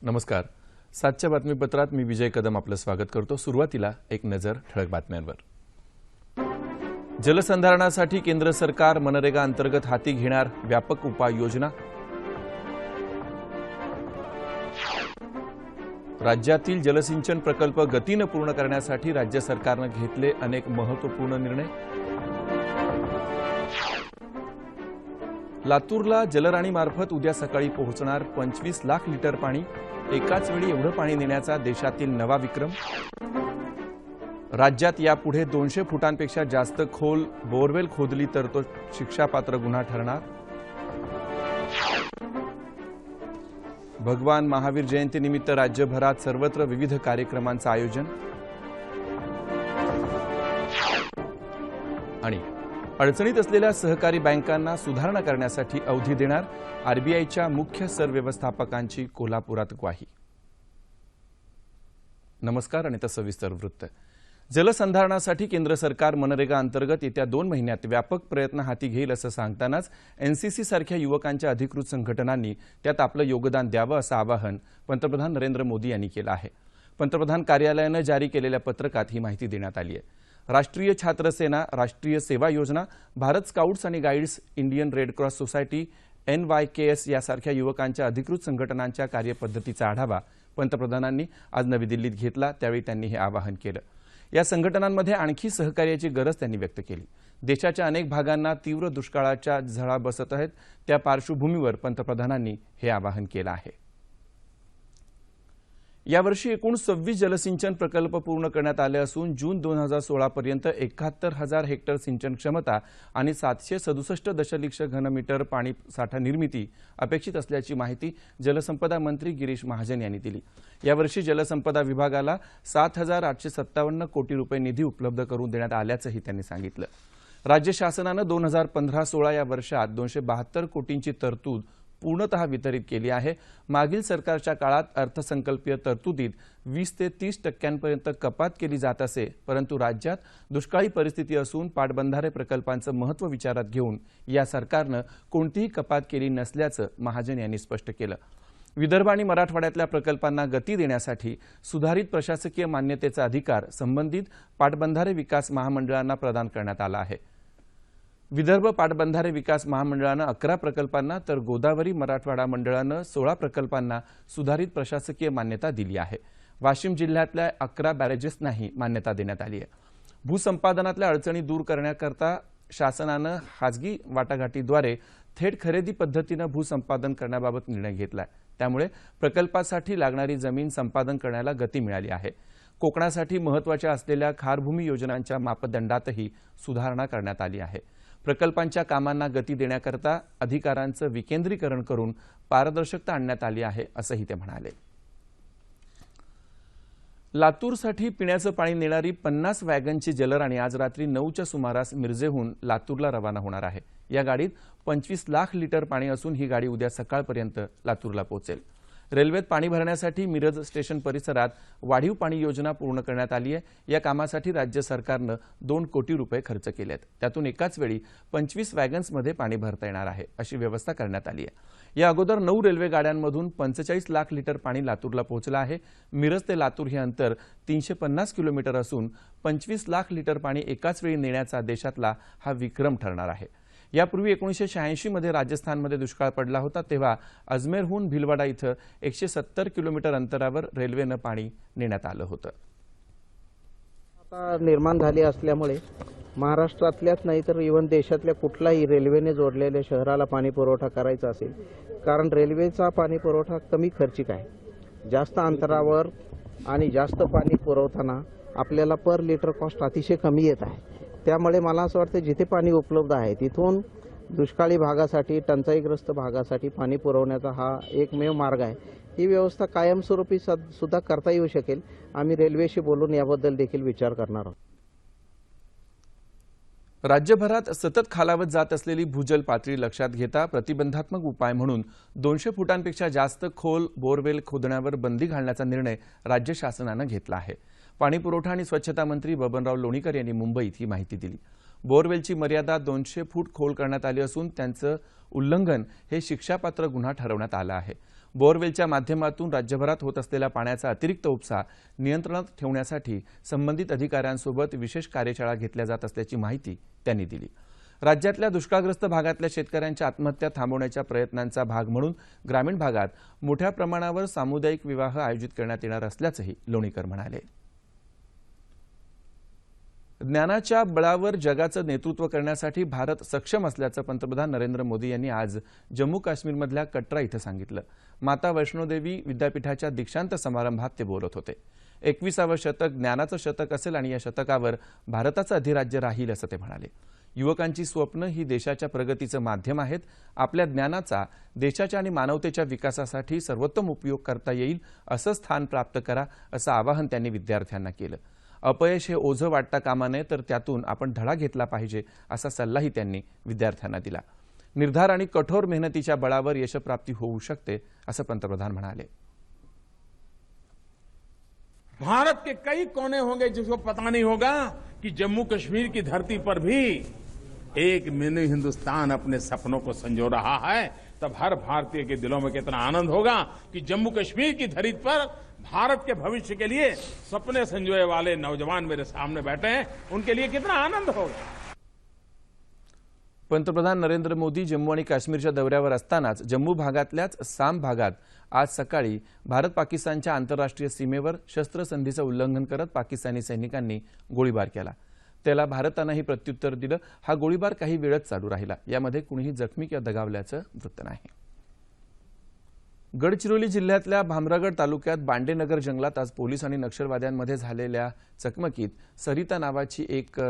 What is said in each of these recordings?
नमस्कार. सातच्या बातमीपत्रात मी विजय कदम आपलं स्वागत करतो. सुरुवातीला एक नजर ठळक बातम्यांवर. जलसंधारणासाठी केंद्र सरकार मनरेगा अंतर्गत हाती घेणार व्यापक उपाययोजना. राज्यातील जलसिंचन प्रकल्प गतीने पूर्ण करण्यासाठी राज्य सरकारने घेतले अनेक महत्त्वपूर्ण निर्णय. लातूरला जलराणीमार्फत उद्या सकाळी पोहोचणार 25 लाख लिटर पाणी. एकाच वेळी एवढं पाणी नेण्याचा देशातील नवा विक्रम. राज्यात यापुढे 200 फुटांपेक्षा जास्त खोल बोरवेल खोदली तर तो शिक्षापात्र गुन्हा ठरणार. भगवान महावीर जयंतीनिमित्त राज्यभरात सर्वत्र विविध कार्यक्रमांचं आयोजन. आणि अडचणीत असलेल्या सहकारी बँकांना सुधारणा करण्यासाठी अवधी देणार आरबीआयच्या मुख्य सरव्यवस्थापकांची कोल्हापुरात ग्वाही. नमस्कार आणि सविस्तर वृत्त. जलसंधारणासाठी केंद्र सरकार मनरेगा अंतर्गत येत्या 2 महिन्यात व्यापक प्रयत्न हाती घेईल असं सांगतानाच एनसीसी सारख्या युवकांच्या अधिकृत संघटनांनी त्यात आपलं योगदान द्यावं असं आवाहन पंतप्रधान नरेंद्र मोदी यांनी केलं आहे. पंतप्रधान कार्यालयानं जारी केलेल्या पत्रकात ही माहिती देण्यात आली आहे. राष्ट्रीय छात्र सेना, राष्ट्रीय सेवा योजना, भारत स्काउट्स आणि guides, Indian red cross society, NYKS यासारख्या युवकांच्या अधिकृत संघटनांच्या कार्यपद्धतीचा आढावा पंतप्रधानांनी आज नवी दिल्लीत घेतला. त्यावेळी त्यांनी हे आवाहन केलं. या संघटनांमध्ये आणखी सहकार्याची गरज त्यांनी व्यक्त केली. देशाच्या अनेक भागांना तीव्र दुष्काळाच्या झळा बसत आहेत. त्या पार्श्वभूमीवर पंतप्रधानांनी हे आवाहन केलं आहे. यावर्षी एकूण 26 जलसिंचन प्रकल्प पूर्ण करण्यात आले असून जून 2016 पर्यंत 71,000 हेक्टर सिंचन क्षमता आणि 767 दशलक्ष घनमीटर पाणी साठा निर्मिती अपेक्षित असल्याची माहिती जलसंपदा मंत्री गिरीश महाजन यांनी दिली. यावर्षी जलसंपदा विभागाला 7,857 कोटी रुपये निधी उपलब्ध करून देण्यात आल्याचंही त्यांनी सांगितलं. राज्य शासनानं 2015-16 या वर्षात 272 कोटींची तरतूद पूर्णतः वितरित केली आहे. मागील सरकारच्या काळात अर्थसंकल्पीय तरतुदीत 20 ते 30% कपात केली जात असे, परंतु राज्यात दुष्काळी परिस्थिती असून पाटबंधारे प्रकल्पांचं महत्त्व विचारात घेऊन या सरकारनं कोणतीही कपात केली नसल्याचं महाजन यांनी स्पष्ट केलं. विदर्भ आणि मराठवाड्यातल्या प्रकल्पांना गती देण्यासाठी सुधारित प्रशासकीय मान्यतेचा अधिकार संबंधित पाटबंधारे विकास महामंडळांना प्रदान करण्यात आला आहे. विदर्भ पाटबंधारे विकास महामंडळानं 11 प्रकल्पांना तर गोदावरी मराठवाडा मंडळानं 16 प्रकल्पांना सुधारित प्रशासकीय मान्यता दिली आहे. वाशिम जिल्ह्यातल्या 11 बॅरेजेसनाही मान्यता देण्यात आली आहे. भूसंपादनातल्या अडचणी दूर करण्याकरता शासनानं खासगी वाटाघाटीद्वारे थेट खरेदी पद्धतीनं भूसंपादन करण्याबाबत निर्णय घेतलाय. त्यामुळे प्रकल्पासाठी लागणारी जमीन संपादन करण्याला गती मिळाली आहे. कोकणासाठी महत्त्वाच्या असलेल्या खारभूमी योजनांच्या मापदंडातही सुधारणा करण्यात आली आहे. प्रकल्पांच्या कामांना गती देण्याकरता अधिकारांचं विकेंद्रीकरण करून पारदर्शकता आणण्यात आली आहे असंही ते म्हणाले. लातूरसाठी पिण्याचं पाणी नेणारी 50 वॅगनची जलराणी आज रात्री 9च्या सुमारास मिरजेहून लातूरला रवाना होणार आहे. या गाडीत 25 लाख लिटर पाणी असून ही गाडी उद्या सकाळपर्यंत लातूरला पोहोचेल. रेल्वेत पाणी भरण्यासाठी मिरज स्टेशन परिसरात वाढीव पाणी योजना पूर्ण करण्यात आली आहे. या कामासाठी राज्य सरकारनं 2 कोटी रुपये खर्च केले आहेत. त्यातून एकाच वेळी 25 वॅगन्समध्ये पाणी भरता येणार आहे अशी व्यवस्था करण्यात आली आहे. या अगोदर 9 रेल्वे गाड्यांमधून 45 लाख लिटर पाणी लातूरला पोहोचलं आहे. मिरज ते लातूर हे अंतर 350 किलोमीटर असून 25 लाख लिटर पाणी एकाच वेळी नेण्याचा देशातला हा विक्रम ठरणार आहे. यापूर्वी 1986 मध्ये राजस्थानमध्ये दुष्काळ पडला होता, तेव्हा अजमेरहून भिलवाडा इथं 170 किलोमीटर अंतरावर रेल्वेनं पाणी नेण्यात आलं होतं. आता निर्माण झाली असल्यामुळे महाराष्ट्रातल्याच नाही तर इव्हन देशातल्या कुठलाही रेल्वेने जोडलेल्या शहराला पाणी पुरवठा करायचा असेल, कारण रेल्वेचा पाणी पुरवठा कमी खर्चिक आहे. जास्त अंतरावर आणि जास्त पाणी पुरवताना आपल्याला पर लिटर कॉस्ट अतिशय कमी येत आहे. त्यामुळे मला असं वाटतं जिथे पाणी उपलब्ध आहे तिथून दुष्काळी भागासाठी, टंचाईग्रस्त भागासाठी पाणी पुरवण्याचा हा एकमेव मार्ग आहे. ही व्यवस्था कायमस्वरूपी सुद्धा करता येऊ शकेल. आम्ही रेल्वेशी बोलून याबद्दल देखील विचार करणार आहोत. राज्यभरात सतत खालावत जात असलेली भूजल पातळी लक्षात घेता प्रतिबंधात्मक उपाय म्हणून 200 फुटांपेक्षा जास्त खोल बोरवेल खोदण्यावर बंदी घालण्याचा निर्णय राज्य शासनानं घेतला आहे. पाणीपुरवठा आणि स्वच्छता मंत्री बबनराव लोणीकर यांनी मुंबईत ही माहिती दिली. बोरवेलची मर्यादा 200 फूट खोल करण्यात आली असून त्यांचं उल्लंघन हे शिक्षापात्र गुन्हा ठरवण्यात आला आहे. बोअरवेलच्या माध्यमातून राज्यभरात होत असलेल्या पाण्याचा अतिरिक्त उपसा नियंत्रणात ठेवण्यासाठी संबंधित अधिकाऱ्यांसोबत विशेष कार्यशाळा घेतल्या जात असल्याची माहिती त्यांनी दिली. राज्यातल्या दुष्काळग्रस्त भागातल्या शेतकऱ्यांच्या आत्महत्या थांबवण्याच्या प्रयत्नांचा भाग म्हणून ग्रामीण भागात मोठ्या प्रमाणावर सामुदायिक विवाह आयोजित करण्यात येणार असल्याचंही लोणीकर म्हणाले. ज्ञानाच्या बळावर जगाचं नेतृत्व करण्यासाठी भारत सक्षम असल्याचं पंतप्रधान नरेंद्र मोदी यांनी आज जम्मू काश्मीरमधल्या कटरा इथं सांगितलं. माता वैष्णोदेवी विद्यापीठाच्या दीक्षांत समारंभात ते बोलत होते. 21वं शतक ज्ञानाचं शतक असेल आणि या शतकावर भारताचं अधिराज्य राहील असं ते म्हणाले. युवकांची स्वप्न ही देशाच्या प्रगतीचं माध्यम आहेत. आपल्या ज्ञानाचा देशाच्या आणि मानवतेच्या विकासासाठी सर्वोत्तम उपयोग करता येईल असं स्थान प्राप्त करा असं आवाहन त्यांनी विद्यार्थ्यांना केलं. अपयश हे ओझं वाटता कामा नये तर त्यातून आपण धडा घेतला पाहिजे असा सल्लाही त्यांनी विद्यार्थ्यांना दिला. निर्धार आणि कठोर मेहनतीच्या बळावर यशप्राप्ती होऊ शकते असं पंतप्रधान म्हणाले. भारत के कई कोने होंगे जिसको पता नहीं होगा कि जम्मू कश्मीर की धरती पर भी एक मिनी हिंदुस्तान अपने सपनों को संजो रहा है. तब हर भारतीय के दिलों में कितना आनंद होगा कि जम्मू कश्मीर की धरती पर भारत के भविष्य के लिए सपने संजोए वाले नौजवान मेरे सामने बैठे हैं. उनके लिए कितना आनंद होगा. पंतप्रधान नरेंद्र मोदी जम्मू आणि काश्मीरच्या दौऱ्यावर असतानाच जम्मू भागातल्याच साम भागात आज सकाळी भारत पाकिस्तानच्या आंतरराष्ट्रीय सीमेवर शस्त्रसंधीचं उल्लंघन करत पाकिस्तानी सैनिकांनी गोळीबार केला. त्याला भारतानंही प्रत्युत्तर दिलं. हा गोळीबार काही वेळच चालू राहिला. यामध्ये कुणीही जखमी किंवा दगावल्याचं वृत्त नाही. गडचिरोली जिल्ह्यातल्या भामरागड तालुक्यात बांडेनगर जंगलात आज पोलीस आणि नक्षलवाद्यांमध्ये झालेल्या चकमकीत सरिता नावाची एक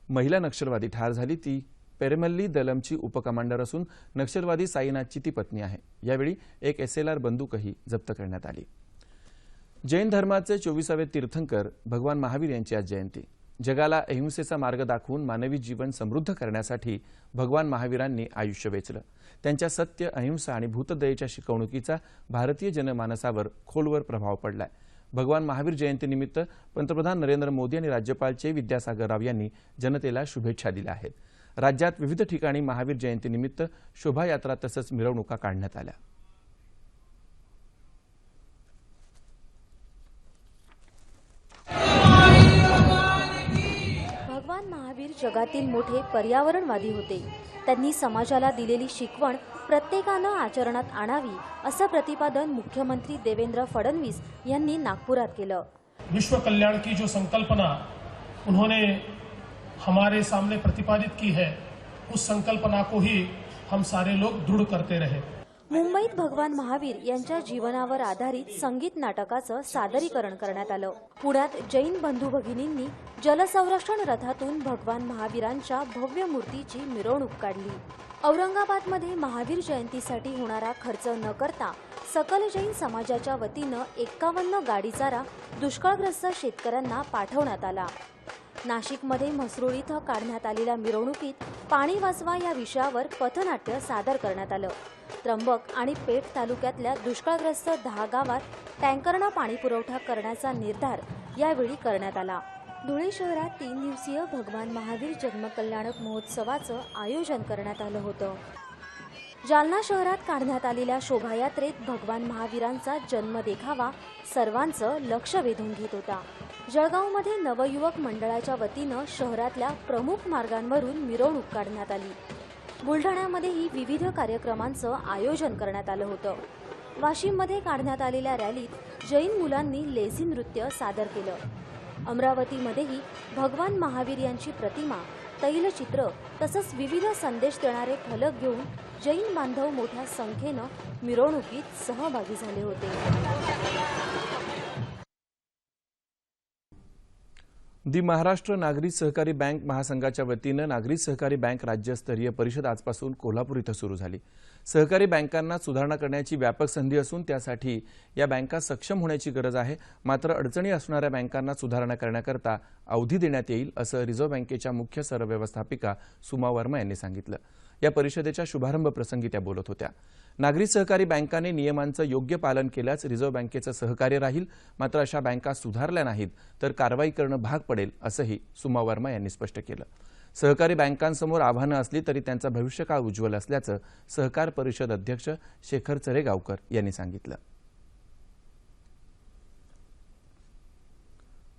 महिला नक्षलवादी ठार झाली. ती पेरेमल्ली दलमची उपकमांडर असून नक्षलवादी साईनाथची ती पत्नी आहे. यावेळी एक SLR बंदूकही जप्त करण्यात आली. जैन धर्माचे 24वे तीर्थंकर भगवान महावीर यांची आज जयंती. जगाला अहिंसेचा मार्ग दाखवून मानवी जीवन समृद्ध करण्यासाठी भगवान महावीरांनी आयुष्य वेचलं. त्यांच्या सत्य, अहिंसा आणि भूतदयेच्या शिकवणुकीचा भारतीय जनमानसावर खोलवर प्रभाव पडलाय. भगवान महावीर जयंतीनिमित्त पंतप्रधान नरेंद्र मोदी आणि राज्यपाल चे विद्यासागर राव यांनी जनतेला शुभेच्छा दिल्या आहेत. राज्यात विविध ठिकाणी महावीर जयंतीनिमित्त शोभायात्रा तसंच मिरवणुका काढण्यात आल्या. भगवान महावीर जगातील मोठे पर्यावरणवादी होते. त्यांनी समाजाला दिलेली शिकवण प्रत्येकानं आचरणात आणावी असं प्रतिपादन मुख्यमंत्री देवेंद्र फडणवीस यांनी नागपुरात केलं. विश्व कल्याण की जो संकल्पना उन्होंने हमारे सामने प्रतिपादित की है, उस संकल्पना को ही हम सारे लोग दृढ़ करते रहे. मुंबईत भगवान महावीर यांच्या जीवनावर आधारित संगीत नाटकाचं सादरीकरण करण्यात आलं. पुण्यात जैन बंधू भगिनींनी जलसंरक्षण रथातून भगवान महावीरांच्या भव्य मूर्तीची मिरवणूक काढली. औरंगाबादमध्ये महावीर जयंतीसाठी होणारा खर्च न करता सकल जैन समाजाच्या वतीनं 51 गाडी चारा दुष्काळग्रस्त शेतकऱ्यांना पाठवण्यात आला. नाशिकमध्ये म्हसरूळ इथं काढण्यात आलेल्या मिरवणुकीत पाणी वाचवा या विषयावर पथनाट्य सादर करण्यात आलं. त्र्यंबक आणि पेठ तालुक्यातल्या दुष्काळग्रस्त 10 गावात टँकरनं पाणी पुरवठा करण्याचा निर्धार यावेळी करण्यात आला. धुळे शहरात 3 दिवसीय भगवान महावीर जन्मकल्याणक महोत्सवाचं आयोजन करण्यात आलं होतं. जालना शहरात काढण्यात आलेल्या शोभायात्रेत भगवान महावीरांचा जन्म देखावा सर्वांचं लक्ष वेधून घेत होता. जळगावमध्ये नवयुवक मंडळाच्या वतीनं शहरातल्या प्रमुख मार्गांवरून मिरवणूक काढण्यात आली. बुलढाण्यामध्येही विविध कार्यक्रमांचं आयोजन करण्यात आलं होतं. वाशिममध्ये काढण्यात आलेल्या रॅलीत जैन मुलांनी लेझी नृत्य सादर केलं. अमरावतीमध्येही भगवान महावीर यांची प्रतिमा, तैलचित्र तसंच विविध संदेश देणारे फलक घेऊन जैन बांधव मोठ्या संख्येनं मिरवणुकीत सहभागी झाले होते. दि महाराष्ट्र नागरी सहकारी बँक महासंघाच्या वतीनं नागरी सहकारी बँक राज्यस्तरीय परिषद आजपासून कोल्हापूर इथं सुरू झाली. सहकारी बँकांना सुधारणा करण्याची व्यापक संधी असून त्यासाठी या बँका सक्षम होण्याची गरज आहे. मात्र अडचणी असणाऱ्या बँकांना सुधारणा करण्याकरता अवधी देण्यात येईल असं रिझर्व्ह बँकेच्या मुख्य सरव्यवस्थापिका सुमा वर्मा यांनी सांगितलं. या परिषदेच्या शुभारंभ प्रसंगी त्या बोलत होत्या. नागरी सहकारी बँकांनी नियमांचं योग्य पालन केल्यास रिझर्व्ह बँकेचं सहकार्य राहील. मात्र अशा बँका सुधारल्या नाहीत तर कारवाई करणं भाग पडेल असंही सुमा वर्मा यांनी स्पष्ट केलं. सहकारी बँकांसमोर आव्हानं असली तरी त्यांचा भविष्यकाळ उज्ज्वल असल्याचं सहकार परिषद अध्यक्ष शेखर चरेगावकर यांनी सांगितलं.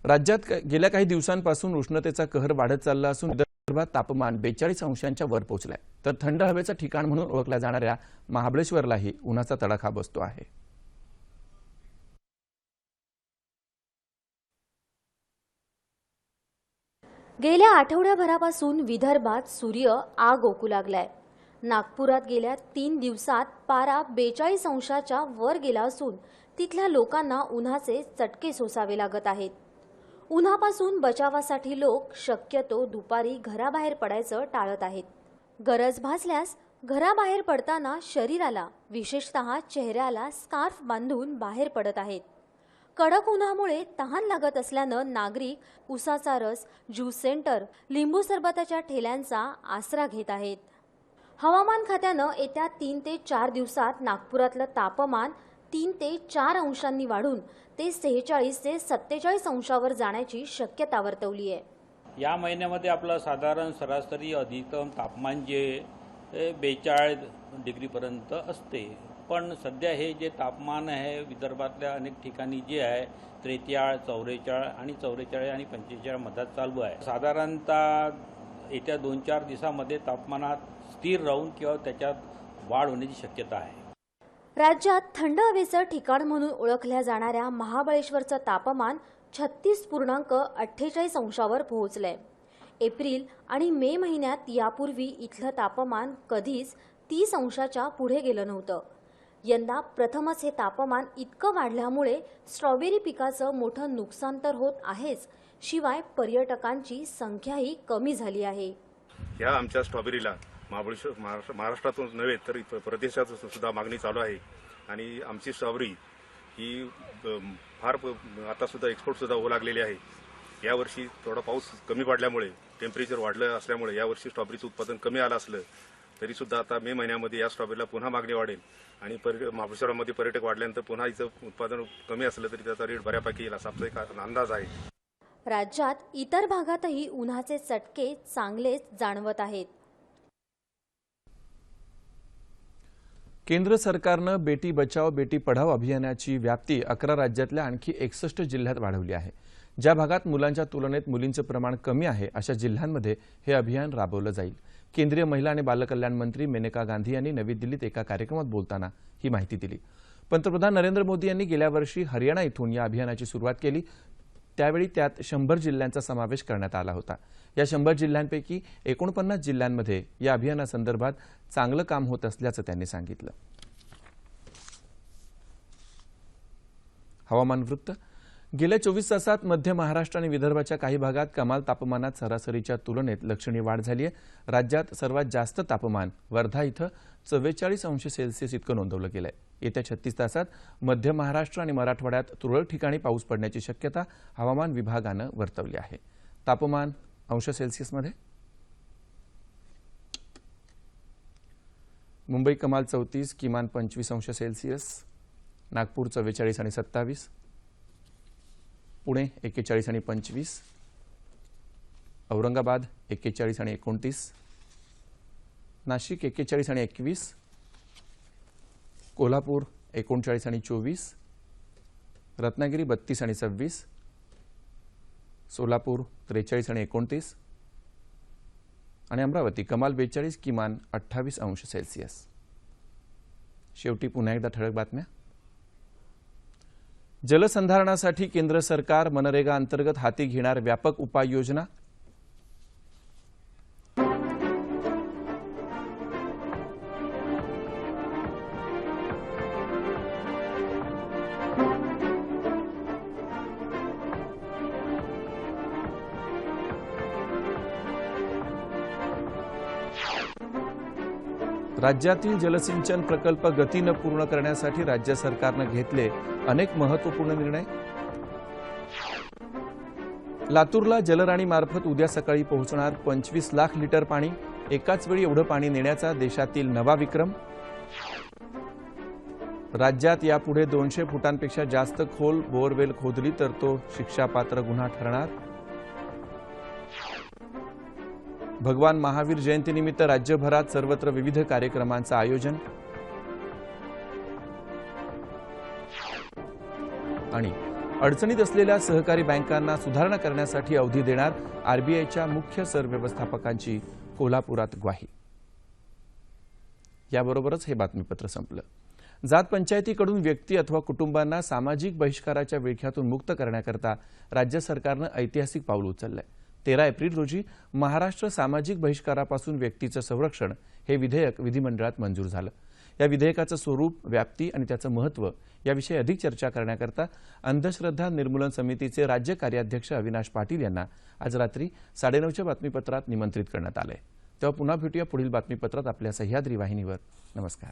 राज्यात गेल्या काही दिवसांपासून उष्णतेचा कहर वाढत चालला असून विदर्भात तापमान 42 अंशांच्या वर पोहोचलंय, तर थंड हवेचं ठिकाण म्हणून ओळखल्या जाणाऱ्या महाबळेश्वरलाही उन्हाचा तडाखा बसतो आहे. गेल्या आठवड्याभरापासून विदर्भात सूर्य आग ओकू लागलाय. नागपुरात गेल्या 3 दिवसात पारा 42 अंशाच्या वर गेला असून तिथल्या लोकांना उन्हाचे चटके सोसावे लागत आहेत. उन्हापासून बचावासाठी लोक शक्यतो दुपारी घराबाहेर पडायचं टाळत आहेत. गरज भासल्यास घराबाहेर पडताना शरीराला विशेषतः चेहऱ्याला स्कार्फ बांधून बाहेर पडत आहेत. कडक उन्हामुळे तहान लागत असल्यानं नागरिक उसाचा रस, ज्यूस सेंटर, लिंबू सरबताच्या ठेल्यांचा आसरा घेत आहेत. हवामान खात्यानं येत्या 3 ते 4 दिवसात नागपुरातलं तापमान 3 ते 4 अंशांनी वाढून ते 46 ते 47 अंशावर जाण्याची शक्यता वर्तवली आहे. या महिन्यामध्ये आपलं साधारण सरासरी अधिकतम तापमान जे 42 डिग्रीपर्यंत असते. पण सध्या हे जे तापमान आहे विदर्भातल्या अनेक ठिकाणी जे आहे 43, 44 आणि 44 आणि 45 मधात चालू आहे. साधारणतः येत्या 2-4 दिवसामध्ये तापमानात स्थिर राहून किंवा त्याच्यात वाढ होण्याची शक्यता आहे. राज्यात थंड हवेचं ठिकाण म्हणून ओळखल्या जाणाऱ्या महाबळेश्वरचं तापमान 36.48 अंशावर पोहोचलंय. एप्रिल आणि मे महिन्यात यापूर्वी इथलं तापमान कधीच 30 अंशाच्या पुढे गेलं नव्हतं. यंदा प्रथमच हे तापमान इतकं वाढल्यामुळे स्ट्रॉबेरी पिकाचं मोठं नुकसान तर होत आहेच, शिवाय पर्यटकांची संख्याही कमी झाली आहे. या आमच्या स्ट्रॉबेरीला महाराष्ट्रातून नव्हे तर परदेशात सुद्धा मागणी चालू आहे आणि आमची स्ट्रॉबेरी ही फार आता सुद्धा एक्सपोर्ट सुद्धा होऊ लागलेली आहे. यावर्षी थोडा पाऊस कमी पडल्यामुळे टेम्परेचर वाढलं असल्यामुळे यावर्षी स्ट्रॉबेरीचं उत्पादन कमी आलं असलं तरी सुद्धा आता मे महिन्यामध्ये या स्ट्रॉबेरीला पुन्हा मागणी वाढेल आणि महाबळेश्वरामध्ये पर्यटक वाढल्यानंतर पुन्हा हिचं उत्पादन कमी असलं तरी त्याचा रेट बऱ्यापैकी येईल असा आमचा एक अंदाज आहे. राज्यात इतर भागातही उन्हाचे चटके चांगलेच जाणवत आहेत. केंद्र सरकारनं बेटी बचाओ बेटी पढाओ अभियानाची व्याप्ती 11 राज्यातल्या आणखी 61 जिल्ह्यात वाढवली आहे. ज्या भागात मुलांच्या तुलनेत मुलींचं प्रमाण कमी आहे अशा जिल्ह्यांमध्ये हे अभियान राबवलं जाईल. केंद्रीय महिला आणि बालकल्याण मंत्री मेनका गांधी यांनी नवी दिल्लीत एका कार्यक्रमात बोलताना ही माहिती दिली. पंतप्रधान नरेंद्र मोदी यांनी गेल्या वर्षी हरियाणा इथून या अभियानाची सुरुवात केली. त्यावेळी त्यात 100 जिल्ह्यांचा समावेश करण्यात आला होता. या 100 जिल्ह्यांपैकी 49 जिल्ह्यांमध्ये या अभियानासंदर्भात चांगलं काम होत असल्याचं त्यांनी सांगितलं. हवामान वृत्त. गेल्या 24 तासात मध्य महाराष्ट्र आणि विदर्भाच्या काही भागात कमाल तापमानात सरासरीच्या तुलनेत लक्षणीय वाढ झाली आहे. राज्यात सर्वात जास्त तापमान वर्धा इथं 44 अंश सेल्सिअस इतकं नोंदवलं गेलं आहे. येत्या 36 तासात मध्य महाराष्ट्र आणि मराठवाड्यात तुरळक ठिकाणी पाऊस पडण्याची शक्यता हवामान विभागानं वर्तवली आहे. तापमान अंश सेल्सिअसमध्ये मुंबई कमाल 34, किमान 25 अंश सेल्सिअस, नागपूर 44 आणि 27, पुणे 41 आणि 25, औरंगाबाद 41 आणि 29, नाशिक 41 आणि 21, कोल्हापूर 39 आणि 24, रत्नागिरी 32 आणि 26, सोलापूर 43 आणि 29 आणि अमरावती कमाल 42, किमान 28 अंश सेल्सिअस. शेवटी पुन्हा एकदा ठळक बातम्या. जलसंधारणासाठी केंद्र सरकार मनरेगा अंतर्गत हाती घेणार व्यापक उपाययोजना. राज्यातील जलसिंचन प्रकल्प गतीनं पूर्ण करण्यासाठी राज्य सरकारनं घेतले अनेक महत्त्वपूर्ण निर्णय. लातूरला जलराणी मार्फत उद्या सकाळी पोहोचणार 25 लाख लिटर पाणी. एकाच वेळी एवढं पाणी नेण्याचा देशातील नवा विक्रम. राज्यात यापुढे 200 फुटांपेक्षा जास्त खोल बोअरवेल खोदली तर तो शिक्षापात्र गुन्हा ठरणार. भगवान महावीर जयंतीनिमित्त राज्यभरात सर्वत्र विविध कार्यक्रमांचं आयोजन. आणि अडचणीत असलेल्या सहकारी बँकांना सुधारणा करण्यासाठी अवधी देणार आरबीआयच्या मुख्य सरव्यवस्थापकांची कोल्हापुरात ग्वाही. याबरोबरच हे बातमीपत्र संपलं. जात पंचायतीकडून व्यक्ती अथवा कुटुंबांना सामाजिक बहिष्काराच्या विळख्यातून मुक्त करण्याकरता राज्य सरकारनं ऐतिहासिक पाऊल उचललंय. 13 एप्रिल रोजी महाराष्ट्र सामाजिक बहिष्कारापासून व्यक्तीचं संरक्षण हे विधेयक विधिमंडळात मंजूर झालं. या विधेयकाचं स्वरूप, व्याप्ती आणि त्याचं महत्त्व याविषयी अधिक चर्चा करण्याकरता अंधश्रद्धा निर्मूलन समितीचे राज्य कार्याध्यक्ष अविनाश पाटील यांना आज रात्री 9:30च्या बातमीपत्रात निमंत्रित करण्यात आलंय. तेव्हा पुन्हा भेटूया पुढील बातमीपत्रात आपल्या सह्याद्री वाहिनीवर. नमस्कार.